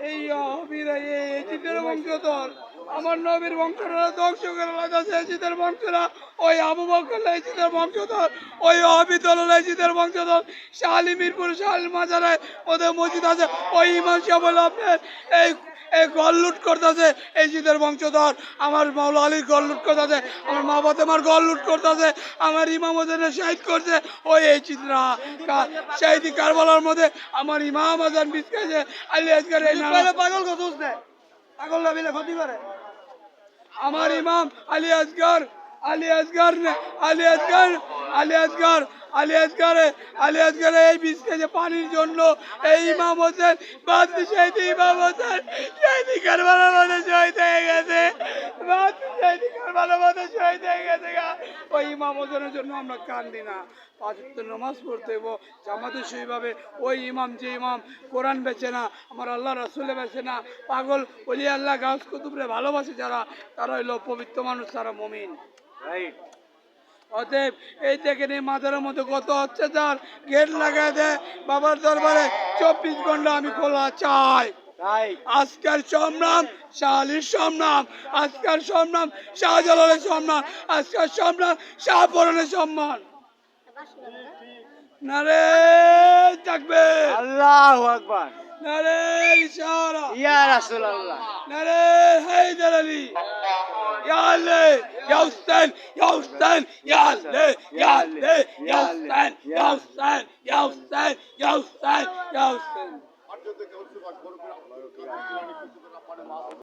এই এজিদের বংশধর আমার নবীর বংশরা ধ্বংস করে লাগাচ্ছে। এজিদের বংশরা ওই আবু বকর এজিদের বংশধর, ওই অবিদল এজিদের বংশধর। শালি মিরপুর শালি মাজারে ওদের মসজিদ আছে, ওই ইমাম সাহেব বলে আপনার এই গল লুট করতেছে এজিদের বংশধর। আমার মাওলা আলীর গল লুট করতেছে, আমার মা ফাতেমার গল লুট করতেছে, আমার ইমাম হোসেনের শহীদ করছে ওই এজিদরা। শহীদি কারবালার মধ্যে আমার ইমাম আজান বিস্কাইছে আলী আজকের এই পাগল কত পাগল না বিলে ক্ষতি করে। আমার ইমাম আলী আসগর আলী আসগর আলী আসগর আলী আসগর আলী আসগরে আলী আসগরে এই বিস্কেছে পানির জন্য এই ইমাম হোসেন বাদ শহীদ ইমাম হোসেন শহীদি কারবালার মধ্যে শহীদ হয়ে গেছে। বাদ শহীদি কারবালার মধ্যে শহীদ হয়ে গেছে। ওই ইমাম হোসেনের জন্য আমরা কান্দি না, পাঁচ ওয়াক্ত নামাজ পড়তে হইব জামাতে সেইভাবে। ওই ইমাম যে ইমাম কোরআন বেচে না, আমার আল্লাহ রাসূলে বেচে না, পাগল ওলি আল্লাহ গাছ কুতুবরে ভালোবাসে যারা, তারা হইল পবিত্র মানুষ, তারা মুমিন। অতএব এই দেখেন এই মাথার মধ্যে কত হচ্ছে, যার গেট লাগায় দেয় বাবার দরবারে 24 ঘন্টা আমি খোলা চাই। আজকের সংগ্রাম শাহলির সংগ্রাম, আজকের সংগ্রাম শাহজালালের সম্মান, আজকের সংগ্রাম শাহপরানের সম্মান। নারে তাকবীর, আল্লাহু আকবার, নারে ইশারা, ইয়া রাসূলুল্লাহ, নারে হায়দার আলী, ইয়া আলী, ইয়া হুসাইন, ইয়া হুসাইন, ইয়া আলী, ইয়া আলী, ইয়া হুসাইন, ইয়া হুসাইন, ইয়া হুসাইন, ইয়া হুসাইন, ইয়া হুসাইন।